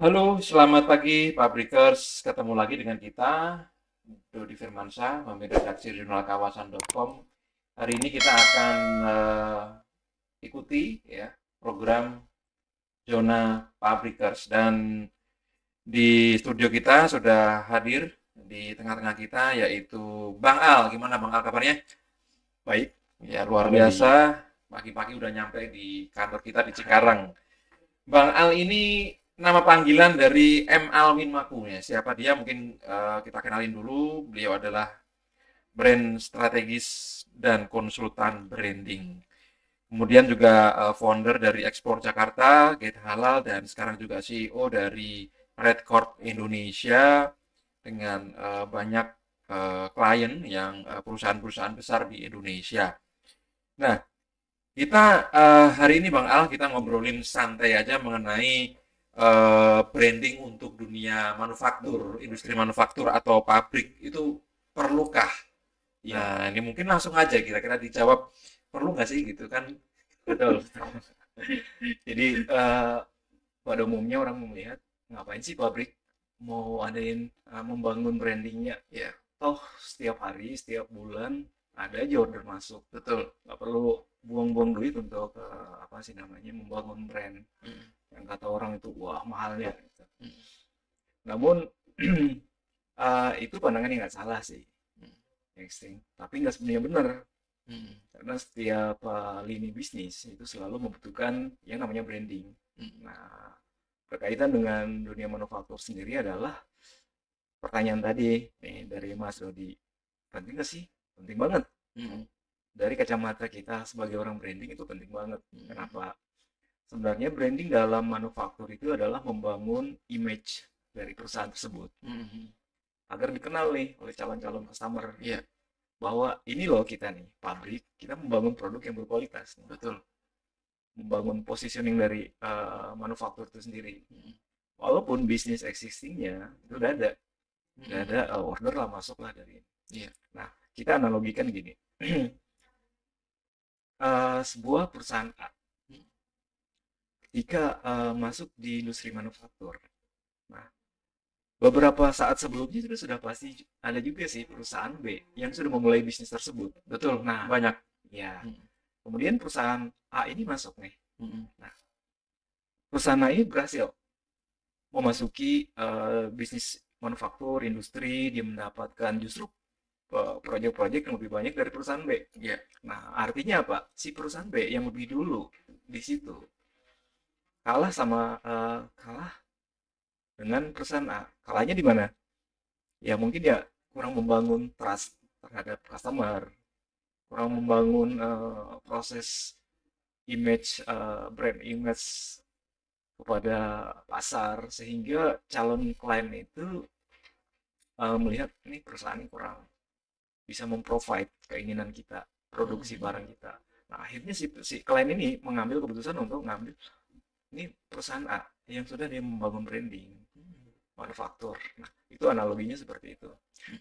Halo, selamat pagi Pabrikers. Ketemu lagi dengan kita, Dodi Firmansyah, pemimpin redaksi jurnalkawasan.com. Hari ini kita akan ikuti ya program Zona Pabrikers dan di studio kita sudah hadir di tengah-tengah kita yaitu Bang Al. Gimana Bang Al kabarnya? Baik, Ya luar halo di biasa. Pagi-pagi udah nyampe di kantor kita di Cikarang. Bang Al ini nama panggilan dari M. Alwin Maku ya. Siapa dia mungkin kita kenalin dulu. Beliau adalah brand strategis dan konsultan branding. Kemudian juga founder dari Ekspor Jakarta, Gate Halal, dan sekarang juga CEO dari Red Corp Indonesia dengan banyak klien yang perusahaan-perusahaan besar di Indonesia. Nah, kita hari ini Bang Al kita ngobrolin santai aja mengenai branding untuk dunia manufaktur, industri manufaktur atau pabrik itu perlukah? ya, Nah, ini mungkin langsung aja kira-kira dijawab perlu nggak sih gitu kan? betul. Jadi pada umumnya orang melihat ngapain sih pabrik mau adain membangun brandingnya? Ya, Toh setiap hari, setiap bulan ada aja order masuk. betul. Nggak perlu buang-buang duit untuk apa sih namanya membangun brand Mm, yang kata orang itu wah mahalnya. Gitu. mm, Namun itu pandangan yang nggak salah sih, mm, Extreme. Tapi nggak sebenarnya benar. mm, Karena setiap lini bisnis itu selalu membutuhkan yang namanya branding. mm, Nah, berkaitan dengan dunia manufaktur sendiri adalah pertanyaan tadi nih dari Mas Dodi. Penting nggak sih? Penting banget. mm, Dari kacamata kita sebagai orang branding itu penting banget. mm, Kenapa? Sebenarnya branding dalam manufaktur itu adalah membangun image dari perusahaan tersebut mm, mm. agar dikenal nih oleh calon-calon customer Iya, bahwa ini loh kita nih pabrik kita membangun produk yang berkualitas nih. betul. Membangun positioning dari manufaktur itu sendiri. Mm, Walaupun bisnis existingnya itu udah mm, ada order lah masuk lah dari. iya, Nah, kita analogikan gini, sebuah perusahaan A mm, ketika masuk di industri manufaktur. Nah, beberapa saat sebelumnya sudah pasti ada juga sih perusahaan B yang sudah memulai bisnis tersebut. betul. Nah, Banyak. ya Mm, kemudian perusahaan A ini masuk nih. mm, Nah, perusahaan A ini berhasil memasuki bisnis manufaktur, industri, dia mendapatkan justru proyek-proyek yang lebih banyak dari perusahaan B. iya, Nah, artinya apa? Si perusahaan B yang lebih dulu di situ kalah kalah dengan perusahaan A. Kalahnya di mana? Ya mungkin ya kurang membangun trust terhadap customer, kurang membangun proses brand image kepada pasar sehingga calon klien itu melihat ini perusahaan ini kurang bisa memprovide keinginan kita, produksi mm, barang kita. Nah, akhirnya si klien ini mengambil keputusan untuk ngambil ini perusahaan A yang sudah dia membangun branding, manufaktur. Nah, itu analoginya seperti itu.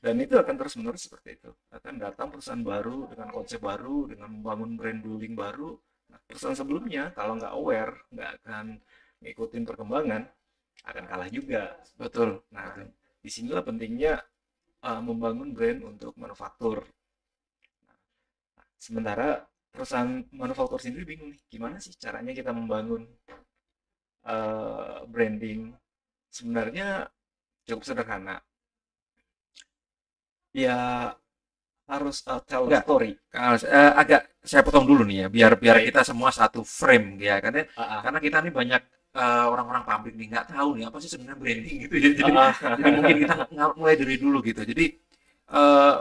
Dan itu akan terus-menerus seperti itu. Akan datang perusahaan baru dengan konsep baru, dengan membangun brand building baru. Nah, perusahaan sebelumnya kalau nggak aware, nggak akan ngikutin perkembangan, akan kalah juga. betul, Nah, betul. disinilah pentingnya membangun brand untuk manufaktur. Sementara perusahaan manufaktur sendiri bingung nih, gimana sih caranya kita membangun branding? Sebenarnya cukup sederhana. Ya harus tell a Enggak, story. agak saya potong dulu nih ya, biar biar Baik. kita semua satu frame ya, Ah, karena kita nih banyak orang-orang pabrik nih nggak tahu nih apa sih sebenarnya branding gitu ya. Jadi ah, jadi mungkin kita ah. mulai dari dulu gitu. Jadi eh,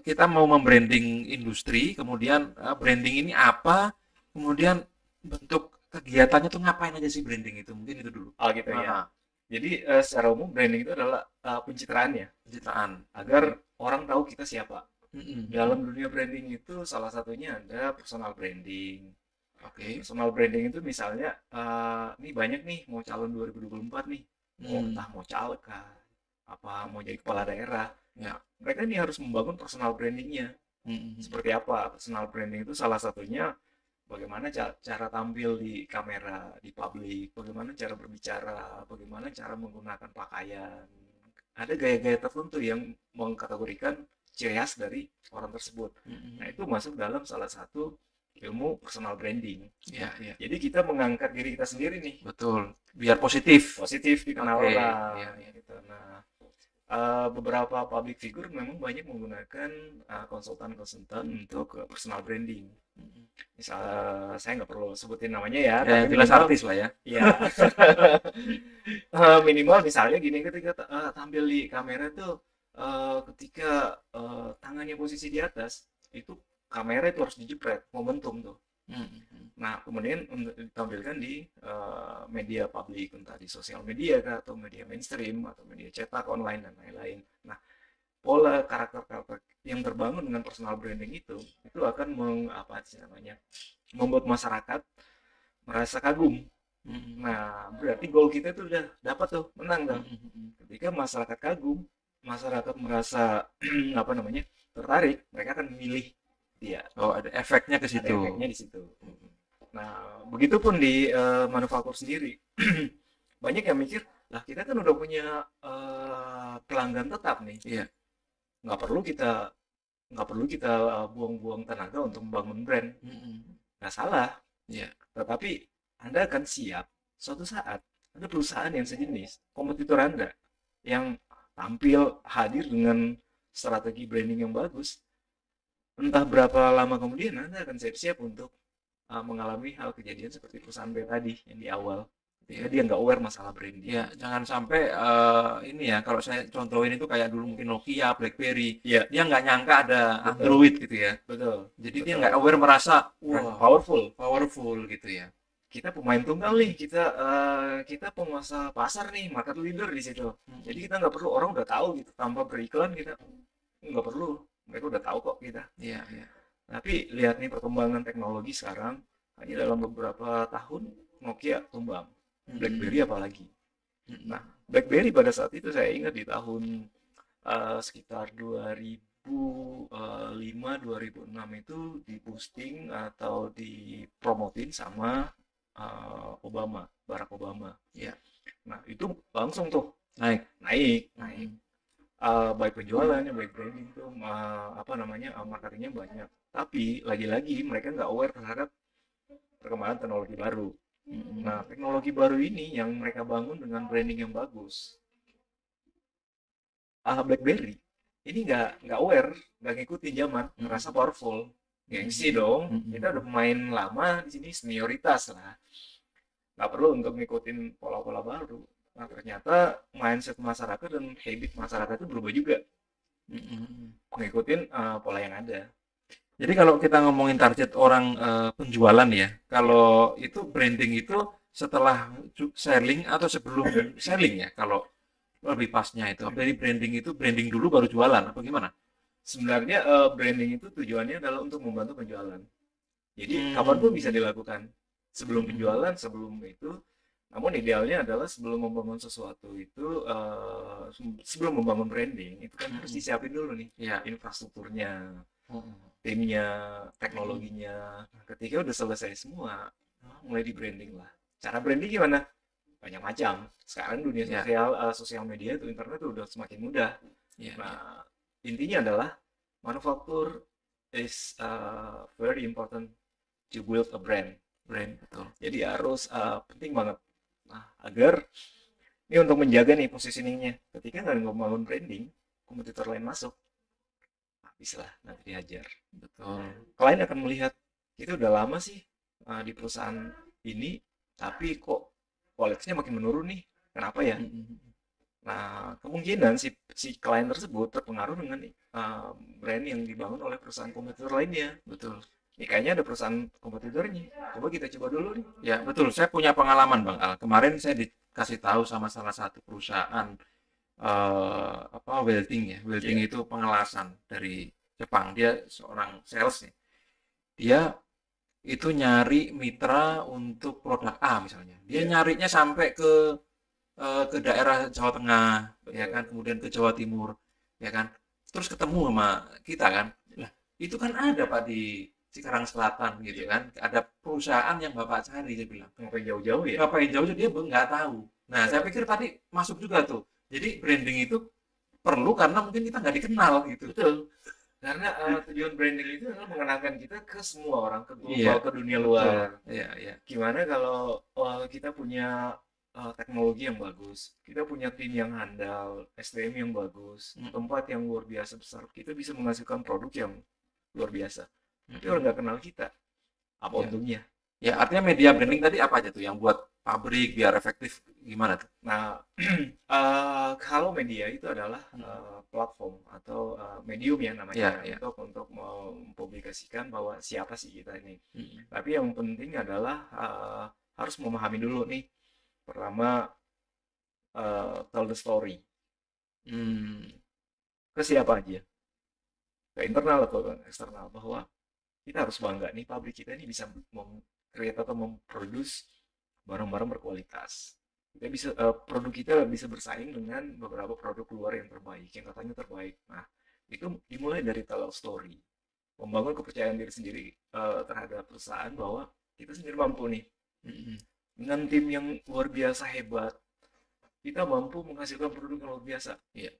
kita mau membranding industri, kemudian branding ini apa, kemudian bentuk kegiatannya tuh ngapain aja sih branding itu? Mungkin itu dulu. Oh gitu ya. Nah, Jadi secara umum branding itu adalah pencitraannya pencitraan. agar Oke. orang tahu kita siapa. Mm-mm. Dalam dunia branding itu salah satunya ada personal branding. Oke. Personal branding itu misalnya nih banyak nih mau calon 2024 nih. Mau Hmm. entah mau caleg kah, apa mau jadi kepala daerah. Nah, Ya. mereka ini harus membangun personal brandingnya. Mm-mm. Seperti apa? Personal branding itu salah satunya bagaimana cara tampil di kamera, di publik, bagaimana cara berbicara, bagaimana cara menggunakan pakaian. Ada gaya-gaya tertentu yang mengkategorikan ciri khas dari orang tersebut. Nah, itu masuk dalam salah satu ilmu personal branding. Iya, iya. Jadi kita mengangkat diri kita sendiri nih, Betul. Biar positif. positif dikenal Oke, orang, iya, iya. gitu. Nah, beberapa public figure memang banyak menggunakan konsultan-konsultan untuk personal branding. Misal saya nggak perlu sebutin namanya ya, Ya, tapi jelas minimal, artis lah ya. ya minimal misalnya gini, ketika tampil di kamera tuh, ketika tangannya posisi di atas, itu kamera itu harus dijepret, momentum tuh. Nah, kemudian untuk ditampilkan di media publik, entah di sosial media kah, atau media mainstream, atau media cetak, online, dan lain-lain. Nah, pola karakter-karakter yang terbangun dengan personal branding itu akan apa sih namanya, membuat masyarakat merasa kagum. Nah, berarti goal kita itu udah dapat tuh, menang tuh. Ketika masyarakat kagum, masyarakat merasa apa namanya, tertarik, mereka akan memilih dia. Oh, ada efeknya ke Ada situ. efeknya di situ. Nah, begitupun di manufaktur sendiri. Banyak yang mikir, lah kita kan udah punya pelanggan tetap nih. Iya. Nggak perlu kita buang-buang tenaga untuk membangun brand. Nggak salah. Iya. Tetapi Anda akan siap suatu saat ada perusahaan yang sejenis, kompetitor Anda, yang tampil hadir dengan strategi branding yang bagus. Entah berapa lama kemudian Anda akan siap-siap untuk mengalami hal kejadian seperti perusahaan B tadi yang di awal. Iya. Dia nggak aware masalah branding. Ya, jangan sampai ini ya, kalau saya contohin itu kayak dulu mungkin Nokia, BlackBerry, Iya, dia nggak nyangka ada betul, Android gitu ya. betul, Jadi dia betul. nggak aware, merasa Brand wah powerful. powerful gitu ya. Kita pemain tunggal nih, kita penguasa pasar nih, market leader di situ. Jadi kita nggak perlu, orang udah tahu gitu, tanpa beriklan kita nggak perlu, mereka udah tahu kok kita. Iya, iya. Tapi lihat nih perkembangan teknologi sekarang, hanya dalam beberapa tahun Nokia tumbang, BlackBerry apalagi. Nah, BlackBerry pada saat itu saya ingat di tahun sekitar 2005 2006 itu diboosting atau dipromotin sama Barack Obama. Iya. Nah, itu langsung tuh Naik. naik. Baik penjualannya, baik branding tuh, apa namanya, marketingnya banyak. Tapi lagi-lagi mereka nggak aware terhadap perkembangan teknologi baru. Nah, teknologi baru ini yang mereka bangun dengan branding yang bagus. BlackBerry ini nggak aware, nggak ngikutin zaman, ngerasa powerful, gengsi dong. Kita udah pemain lama di sini, senioritas lah, nggak perlu untuk ngikutin pola-pola baru. Nah, ternyata mindset masyarakat dan habit masyarakat itu berubah juga, ngikutin pola yang ada. Jadi kalau kita ngomongin target orang penjualan ya, kalau itu branding itu setelah selling atau sebelum selling ya, kalau lebih pasnya itu. Jadi branding itu branding dulu baru jualan apa gimana? Sebenarnya branding itu tujuannya adalah untuk membantu penjualan. Jadi kapanpun bisa dilakukan, sebelum penjualan, sebelum itu. Namun idealnya adalah sebelum membangun sesuatu itu, sebelum membangun branding itu kan harus disiapin dulu nih, Ya. infrastrukturnya, timnya, teknologinya. Ketika udah selesai semua, mulai di branding lah. Cara branding gimana? Banyak macam. Sekarang dunia sosial media itu, internet itu udah semakin mudah. Nah, intinya adalah manufaktur is very important to build a brand. Betul. Jadi harus penting banget. Nah, agar ini untuk menjaga nih positioningnya. Ketika nggak membangun branding, kompetitor lain masuk, habis lah, nanti dihajar. Betul. Klien akan melihat, kita udah lama sih di perusahaan ini, tapi kok kualitasnya makin menurun nih. Kenapa ya? Nah, kemungkinan si klien tersebut terpengaruh dengan brand yang dibangun oleh perusahaan kompetitor lainnya. Betul. Ini kayaknya ada perusahaan kompetitornya. Coba kita coba dulu nih. Ya, betul. Saya punya pengalaman, Bang Al. Kemarin saya dikasih tahu sama salah satu perusahaan welding ya. Welding itu pengelasan dari Jepang. Dia seorang sales nih. Dia itu nyari mitra untuk produk A misalnya. Dia nyarinya sampai ke daerah Jawa Tengah, ya kan, kemudian ke Jawa Timur, ya kan. Terus ketemu sama kita kan. Lah, itu kan ada Pak di Cikarang Selatan gitu kan. Ada perusahaan yang Bapak cari, saya bilang. Ngapain jauh-jauh ya? Ngapain jauh dia nggak tahu. Nah, saya Betul. pikir tadi masuk juga tuh. Jadi branding itu perlu karena mungkin kita nggak dikenal gitu. Betul. Karena tujuan branding itu adalah mengenalkan kita ke semua orang, ke Iya, global, ke dunia betul. luar. Iya, iya. Gimana kalau kita punya teknologi yang bagus, kita punya tim yang handal, SDM yang bagus, Mm-mm. tempat yang luar biasa besar, kita bisa menghasilkan produk yang luar biasa. Tapi orang Mm-mm. nggak kenal kita, apa Iya. untungnya? Ya, artinya media Gitu. branding tadi apa aja tuh yang buat pabrik biar efektif gimana tuh? Nah, kalau media itu adalah Mm. platform atau medium ya Iya, namanya iya. untuk mempublikasikan bahwa siapa sih kita ini. Mm-mm. Tapi yang penting adalah harus memahami dulu nih. Pertama, tell the story. Hmm. Ke siapa aja? Ke internal atau ke eksternal bahwa kita harus bangga nih pabrik kita ini bisa mem-create atau memproduce barang-barang berkualitas. Kita bisa produk kita bisa bersaing dengan beberapa produk luar yang terbaik, yang katanya terbaik. Nah, itu dimulai dari tell story, membangun kepercayaan diri sendiri terhadap perusahaan bahwa kita sendiri mampu nih Mm-mm. dengan tim yang luar biasa hebat, kita mampu menghasilkan produk yang luar biasa. Iya.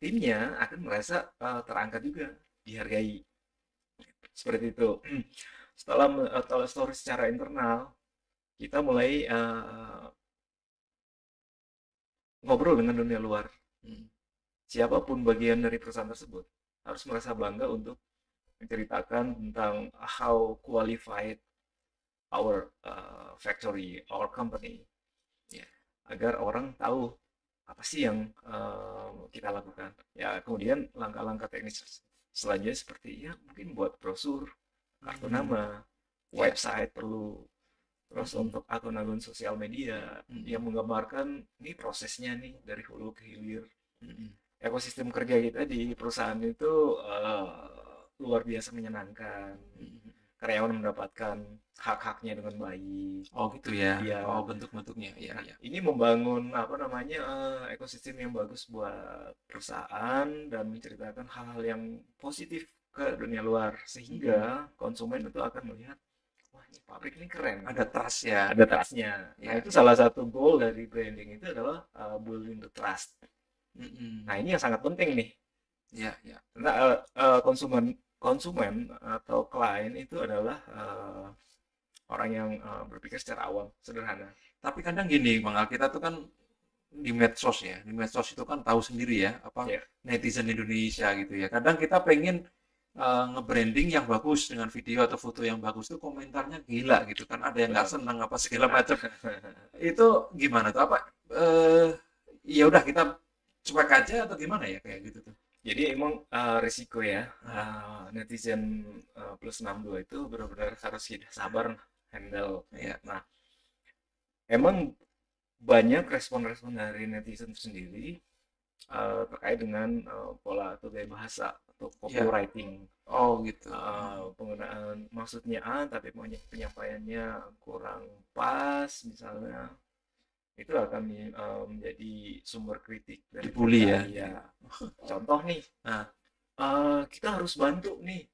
Timnya akan merasa terangkat juga, dihargai. Seperti itu. Setelah tell story secara internal, kita mulai ngobrol dengan dunia luar. Mm. Siapapun bagian dari perusahaan tersebut harus merasa bangga untuk menceritakan tentang how qualified our factory, our company, Iya. agar orang tahu apa sih yang kita lakukan. Ya, kemudian langkah-langkah teknis selanjutnya seperti ya mungkin buat brosur, kartu Hmm. nama, Iya. website perlu, terus Mm-mm. untuk akun-akun sosial media Mm-mm. yang menggambarkan nih prosesnya nih dari hulu ke hilir. Mm-mm. Ekosistem kerja kita di perusahaan itu luar biasa menyenangkan. Mm-mm. Karyawan mendapatkan hak-haknya dengan baik. Oh gitu ya. Oh Ya, bentuk-bentuknya. Iya, nah iya. ini membangun apa namanya ekosistem yang bagus buat perusahaan dan menceritakan hal-hal yang positif ke dunia luar Mm-mm. sehingga konsumen itu akan melihat wah ini pabrik ini keren, Ada trust ya. ada trustnya. Nah Iya, itu iya. salah satu goal dari branding itu adalah building the trust. Nah Mm-mm. ini yang sangat penting nih Iya, iya. karena konsumen konsumen atau klien itu adalah orang yang berpikir secara awam, sederhana. Tapi kadang gini, Bang Al, kita tuh kan di medsos ya. Di medsos itu kan tahu sendiri ya, apa Ya. netizen Indonesia gitu ya. Kadang kita pengen nge-branding yang bagus dengan video atau foto yang bagus tuh komentarnya gila gitu kan. Ada yang nggak Betul. senang apa segala macam. Itu gimana tuh? Apa eh ya udah kita cuek aja atau gimana ya kayak gitu tuh? Jadi emang risiko ya Nah, netizen plus 62 itu benar-benar harus sabar handle. iya. Nah, emang banyak respon-respon dari netizen itu sendiri terkait dengan pola atau gaya bahasa atau Iya. copywriting. Oh gitu. Penggunaan maksudnya A tapi penyampaiannya kurang pas misalnya itu akan menjadi sumber kritik dari Dibully mereka. ya. Ya, contoh nih, Nah, kita harus bantu nih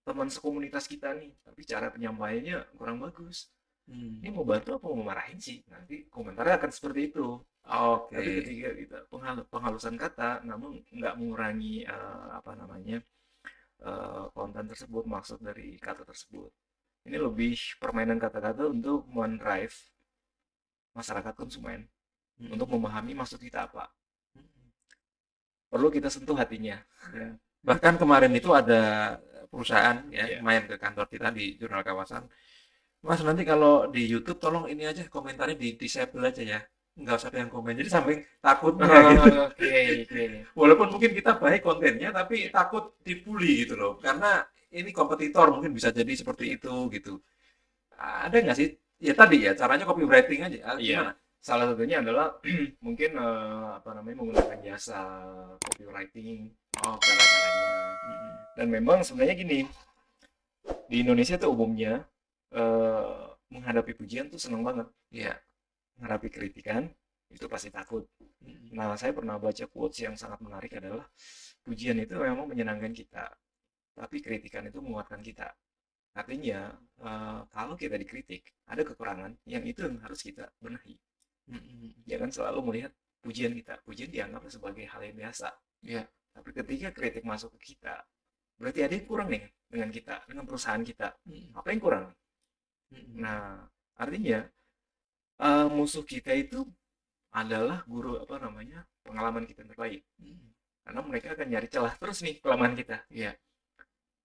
teman sekomunitas kita nih, tapi cara penyampaiannya kurang bagus. Ini hmm. mau bantu apa mau marahin sih? Nanti komentarnya akan seperti itu. Oke. Tapi ketika kita penghalusan kata, namun nggak mengurangi apa namanya konten tersebut, maksud dari kata tersebut. Ini lebih permainan kata-kata untuk mendrive masyarakat konsumen untuk Hmm. memahami maksud kita apa. Hmm. Perlu kita sentuh hatinya. Ya. Bahkan kemarin itu ada perusahaan ya Ya. main ke kantor kita di Jurnal Kawasan. Mas nanti kalau di YouTube tolong ini aja komentarnya di disable aja ya. Nggak usah ada yang komen. Jadi samping takutnya gitu. Oke, oke. Walaupun mungkin kita baik kontennya, tapi takut dibully gitu loh. Karena ini kompetitor mungkin bisa jadi seperti itu gitu. Ada nggak sih? Ya tadi ya caranya copywriting aja. Iya, Gimana? salah satunya adalah mungkin apa namanya menggunakan jasa copywriting, Oke. cara-caranya. Mm-mm. Dan memang sebenarnya gini, di Indonesia tuh umumnya menghadapi pujian tuh seneng banget, Iya. menghadapi kritikan itu pasti takut. Mm-mm. Nah, saya pernah baca quotes yang sangat menarik adalah pujian itu memang menyenangkan kita, tapi kritikan itu menguatkan kita. Artinya, kalau kita dikritik, ada kekurangan yang itu yang harus kita benahi. Jangan selalu melihat pujian kita. Pujian dianggap sebagai hal yang biasa. Ya. Tapi ketika kritik masuk ke kita, berarti ada yang kurang nih dengan kita, dengan perusahaan kita. Apa yang kurang? Nah, artinya musuh kita itu adalah guru pengalaman kita yang terbaik. Karena mereka akan nyari celah terus nih kelemahan kita. Iya.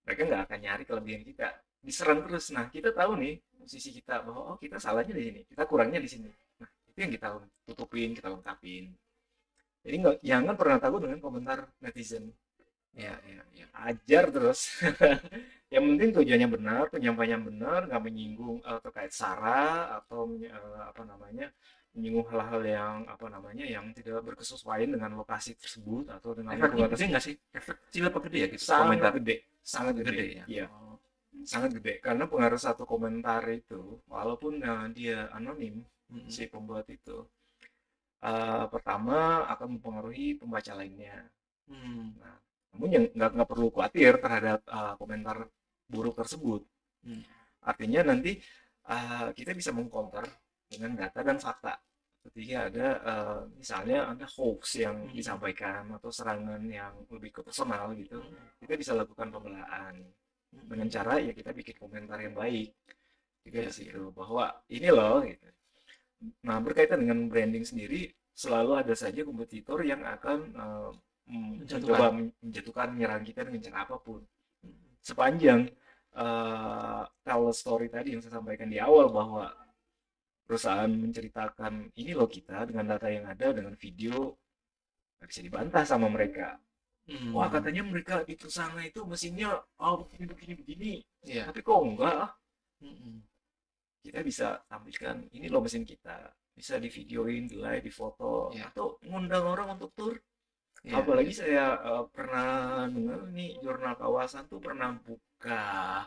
Mereka nggak akan nyari kelebihan kita. Diserang terus. Nah, kita tahu nih posisi kita bahwa kita salahnya di sini, kita kurangnya di sini. Nah, itu yang kita tutupin, kita lengkapin. Jadi jangan pernah takut dengan komentar netizen. Ya. Ajar terus. Yang penting tujuannya benar, penyampaiannya benar, nggak menyinggung terkait SARA atau menyinggung hal-hal yang tidak berkesesuaian dengan lokasi tersebut atau dengan efeknya gede nggak sih? Efek kecil apa gede ya gitu? Sangat gede, sangat gede gede ya. Iya. Sangat gede karena pengaruh satu komentar itu, walaupun dia anonim, si pembuat itu, pertama akan mempengaruhi pembaca lainnya. Nah, namun yang nggak perlu khawatir terhadap komentar buruk tersebut. Artinya nanti kita bisa mengcounter dengan data dan fakta. Ketika ada misalnya ada hoax yang disampaikan atau serangan yang lebih ke personal gitu, kita bisa lakukan pembelaan dengan cara ya kita bikin komentar yang baik juga di situ bahwa ini loh gitu. Nah, berkaitan dengan branding sendiri, selalu ada saja kompetitor yang akan mencoba menjatuhkan, menyerang kita dengan cara apapun. Sepanjang tell story tadi yang saya sampaikan di awal bahwa perusahaan menceritakan ini loh kita dengan data yang ada, dengan video, nggak bisa dibantah sama mereka. Wah, katanya mereka di perusahaan itu mesinnya begini. Iya. Tapi kok enggak? Kita bisa tampilkan ini loh mesin kita, bisa di videoin, di live, di foto, atau ngundang orang untuk tur. Apalagi saya pernah dengar nih jurnal kawasan tuh pernah buka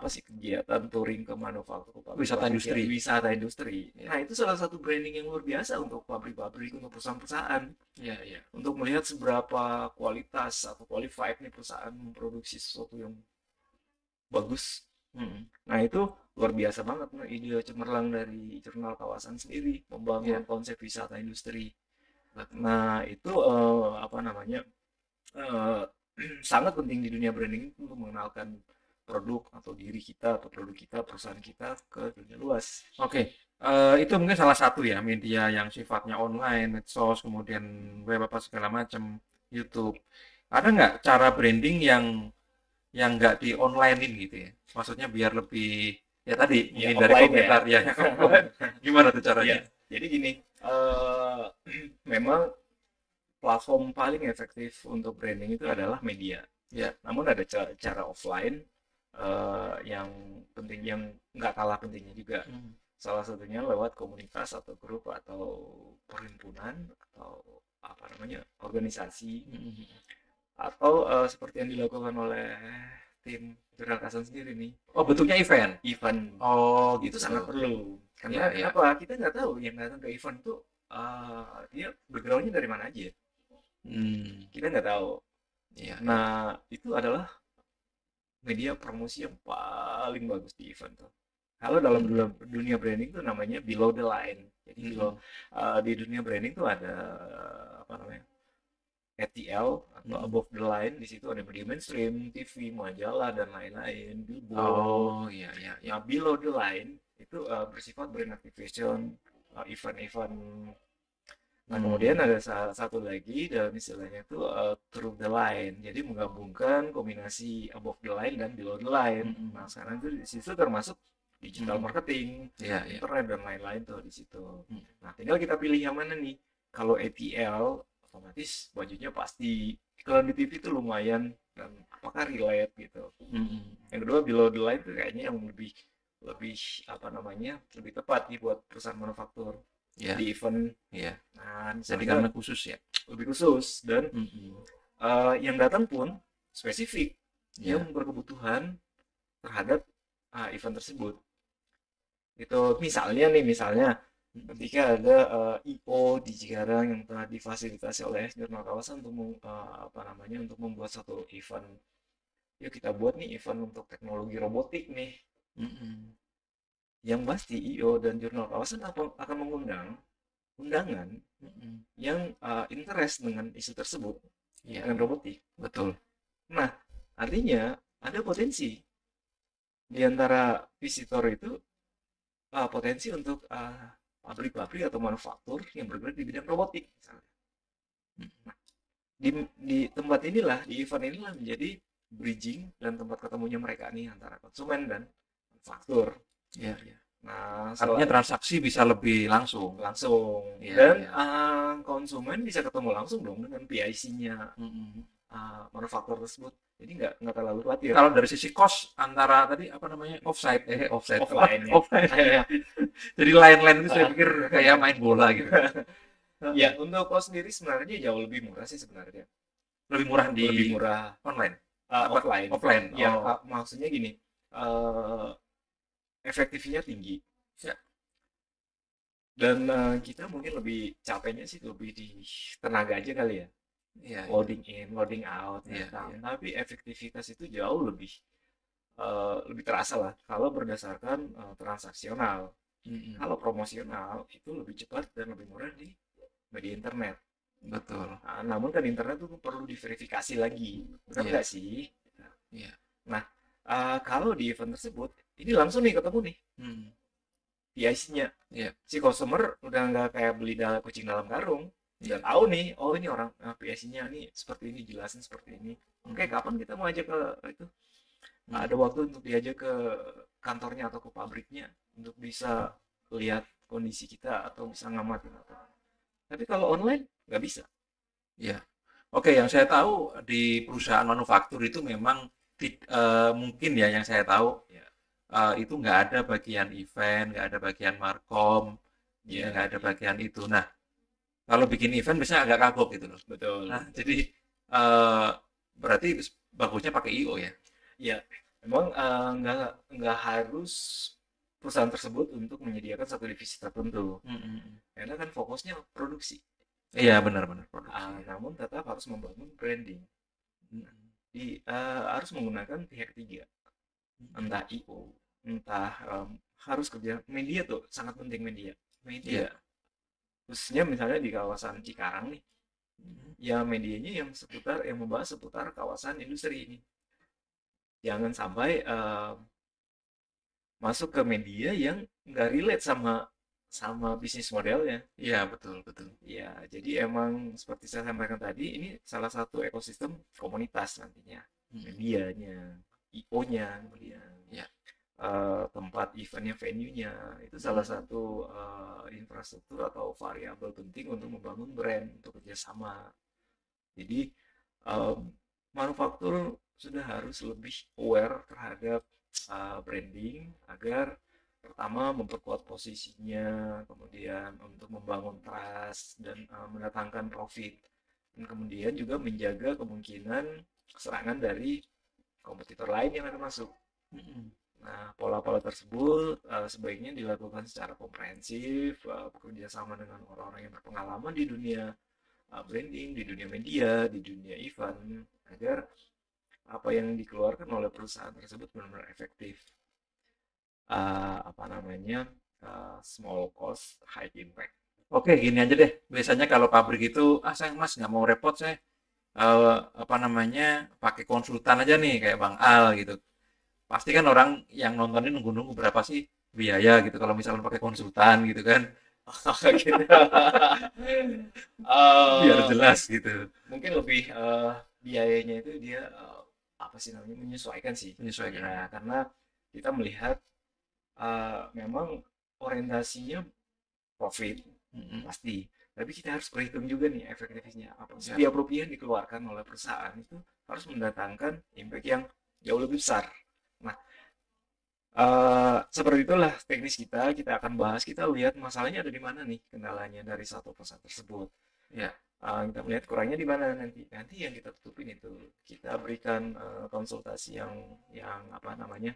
kegiatan touring ke manufaktur, Wisata industri. Nah, itu salah satu branding yang luar biasa untuk pabrik-pabrik, untuk perusahaan-perusahaan. Iya. Untuk melihat seberapa kualitas atau qualified nih perusahaan memproduksi sesuatu yang bagus. Nah, itu luar biasa banget ide cemerlang dari jurnal kawasan sendiri membangun konsep wisata industri. Nah, itu sangat penting di dunia branding untuk mengenalkan produk atau diri kita atau produk kita, perusahaan kita ke dunia luas. Oke. Itu mungkin salah satu ya media yang sifatnya online, medsos, kemudian web apa segala macam, YouTube. Ada nggak cara branding yang nggak di onlinein gitu ya? Maksudnya biar lebih ya tadi mungkin dari komentar ya. Gimana tuh caranya? Jadi gini, memang platform paling efektif untuk branding itu adalah media. Namun ada cara offline yang penting, yang nggak kalah pentingnya juga. Salah satunya lewat komunitas atau grup atau perhimpunan atau organisasi, atau seperti yang dilakukan oleh tim jurnal kawasan sendiri nih. Oh, bentuknya event. Oh, gitu. Itu sangat perlu. Karena kenapa? Kita nggak tahu yang datang ke event itu dia backgroundnya dari mana aja. Kita nggak tahu. Nah, itu adalah media promosi yang paling bagus di event tuh. Kalau dalam dunia branding itu namanya below the line. Jadi di dunia branding tuh ada ATL atau above the line. Di situ ada media mainstream, TV, majalah dan lain-lain, billboard. Iya. Nah, below the line itu bersifat brand activation, event-event. Nah, kemudian ada satu lagi dalam istilahnya itu through the line. Jadi menggabungkan kombinasi above the line dan below the line. Nah, sekarang itu di situ termasuk digital marketing, internet dan lain-lain tuh di situ. Nah, tinggal kita pilih yang mana nih. Kalau ATL otomatis bajunya pasti iklan di TV itu lumayan dan apakah relate gitu. Yang kedua below the line tuh kayaknya yang lebih lebih tepat nih buat perusahaan manufaktur di event. Nah, jadi karena khusus ya, lebih khusus dan yang datang pun spesifik, yang berkebutuhan terhadap event tersebut. Itu misalnya ketika ada I.O. di Cikarang yang telah difasilitasi oleh jurnal kawasan untuk untuk membuat satu event yuk kita buat nih event untuk teknologi robotik nih. Mm-mm. Yang pasti IO dan jurnal kawasan akan mengundang undangan Mm-mm. yang interest dengan isu tersebut, Iya, dengan robotik. betul. Nah, artinya ada potensi di antara visitor itu, potensi untuk pabrik-pabrik atau manufaktur yang bergerak di bidang robotik misalnya. Mm. Di tempat inilah, di event inilah menjadi bridging dan tempat ketemunya mereka nih antara konsumen dan manufaktur. Iya, iya. Nah, Artinya transaksi bisa lebih langsung. langsung, Iya, dan iya. konsumen bisa ketemu langsung dong dengan PIC-nya Mm-mm. manufaktur tersebut. Jadi nggak terlalu khawatir. Kalau dari sisi cost antara tadi apa namanya offside offside Offline ya. offline. Jadi lain-lain itu saya Ah. pikir kayak main bola gitu. Ya, untuk cost sendiri sebenarnya jauh lebih murah sih sebenarnya. Lebih murah di Lebih murah online. Apa? offline. Offline. Ya, Oh. maksudnya gini, efektifnya tinggi. Ya. Dan kita mungkin lebih capeknya sih lebih di tenaga aja kali ya. Iya, iya. Loading in, loading out, Iya, datang. iya. Tapi efektivitas itu jauh lebih terasa lah kalau berdasarkan transaksional. Mm-mm. Kalau promosional itu lebih cepat dan lebih murah di media internet. Betul. Nah, namun kan internet itu perlu diverifikasi lagi, benar Iya. nggak sih? Iya. Nah, kalau di event tersebut ini langsung nih ketemu nih Mm. PIC-nya. Iya. Si customer udah nggak kayak beli kucing dalam karung, udah Iya. tahu nih, oh ini orang PIC-nya nih seperti ini, jelasin seperti ini. Oke, kapan kita mau ajak ke itu? Ada waktu untuk diajak ke kantornya atau ke pabriknya untuk bisa lihat kondisi kita atau bisa ngamatin apa. Tapi kalau online nggak bisa. Iya. Oke, yang saya tahu di perusahaan manufaktur itu memang mungkin ya yang saya tahu Ya, itu nggak ada bagian event, nggak ada bagian markom, ya ya, nggak ada bagian itu. Nah, kalau bikin event biasanya agak kagok gitu loh. betul. Nah, jadi eh, berarti bagusnya pakai IO ya. Ya, memang nggak harus perusahaan tersebut untuk menyediakan satu divisi tertentu. Mm-mm. Karena kan fokusnya produksi. Iya, benar-benar produksi. Namun tetap harus membangun branding. Mm-mm. Harus menggunakan pihak ketiga, entah IO, entah harus kerja media tuh sangat penting media. Iya. Khususnya misalnya di kawasan Cikarang nih, Mm. ya medianya yang membahas seputar kawasan industri ini. Jangan sampai masuk ke media yang nggak relate sama sama bisnis modelnya. Iya, betul, betul. Ya, jadi emang seperti saya sampaikan tadi, ini salah satu ekosistem komunitas nantinya. Mm. Medianya, IO-nya, kemudian Ya. tempat eventnya, venue-nya, itu salah satu infrastruktur atau variabel penting untuk membangun brand, untuk kerjasama. Jadi manufaktur sudah harus lebih aware terhadap branding agar pertama memperkuat posisinya, kemudian untuk membangun trust dan mendatangkan profit, dan kemudian juga menjaga kemungkinan serangan dari kompetitor lain yang akan masuk. Mm-mm. Nah, pola-pola tersebut sebaiknya dilakukan secara komprehensif, bekerja sama dengan orang-orang yang berpengalaman di dunia branding, di dunia media, di dunia event, agar apa yang dikeluarkan oleh perusahaan tersebut benar-benar efektif. Small cost, high impact. Oke, gini aja deh. Biasanya kalau pabrik itu, saya mas nggak mau repot, saya apa namanya pakai konsultan aja nih kayak Bang Al gitu. Pasti kan orang yang nontonin nunggu-nunggu berapa sih biaya gitu kalau misalnya pakai konsultan gitu kan. Gitu. Biar jelas gitu. Mungkin lebih biayanya itu dia apa sih namanya, menyesuaikan sih. Menyesuaikan. Ya, karena kita melihat memang orientasinya profit Mm-mm. pasti, tapi kita harus perhitung juga nih efektivitasnya apa. Ya. Setiap rupiah yang dikeluarkan oleh perusahaan itu harus mendatangkan impact yang jauh lebih besar. Nah, seperti itulah teknis kita akan bahas, kita lihat masalahnya ada di mana nih, kendalanya dari satu perusahaan tersebut. Ya. Kita melihat kurangnya di mana, nanti yang kita tutupin itu kita berikan konsultasi yang apa namanya,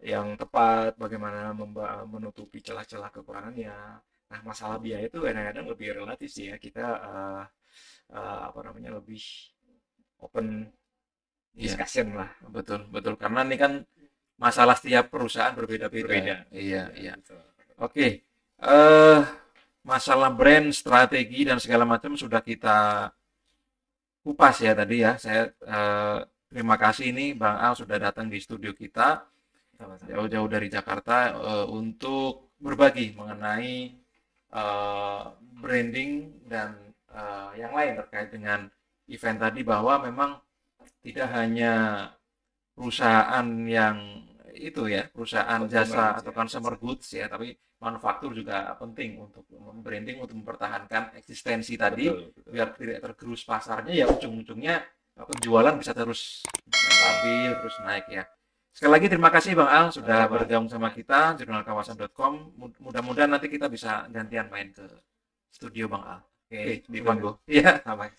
yang tepat, bagaimana menutupi celah-celah kekurangannya. Nah, masalah biaya itu kadang-kadang lebih relatif sih ya, kita apa namanya, lebih open Iya, discussion lah. betul, betul. Karena ini kan masalah setiap perusahaan berbeda-beda. Berbeda. Iya, iya. Betul. Oke. Masalah brand, strategi dan segala macam sudah kita kupas ya tadi ya. Saya terima kasih ini Bang Al sudah datang di studio kita Sama-sama. jauh-jauh dari Jakarta untuk berbagi mengenai branding dan yang lain terkait dengan event tadi, bahwa memang tidak hanya perusahaan yang itu ya, perusahaan Consumer jasa goods atau ya. consumer goods ya, tapi manufaktur juga penting untuk branding, untuk mempertahankan eksistensi tadi, Betul, betul. biar tidak tergerus pasarnya, ya ujung-ujungnya penjualan bisa terus stabil, terus naik ya. Sekali lagi terima kasih Bang Al sudah Sama-sama. bergabung sama kita, jurnalkawasan.com. Mudah-mudahan nanti kita bisa gantian main ke studio Bang Al. Oke, Di ditunggu. Manggo. Iya. Sampai.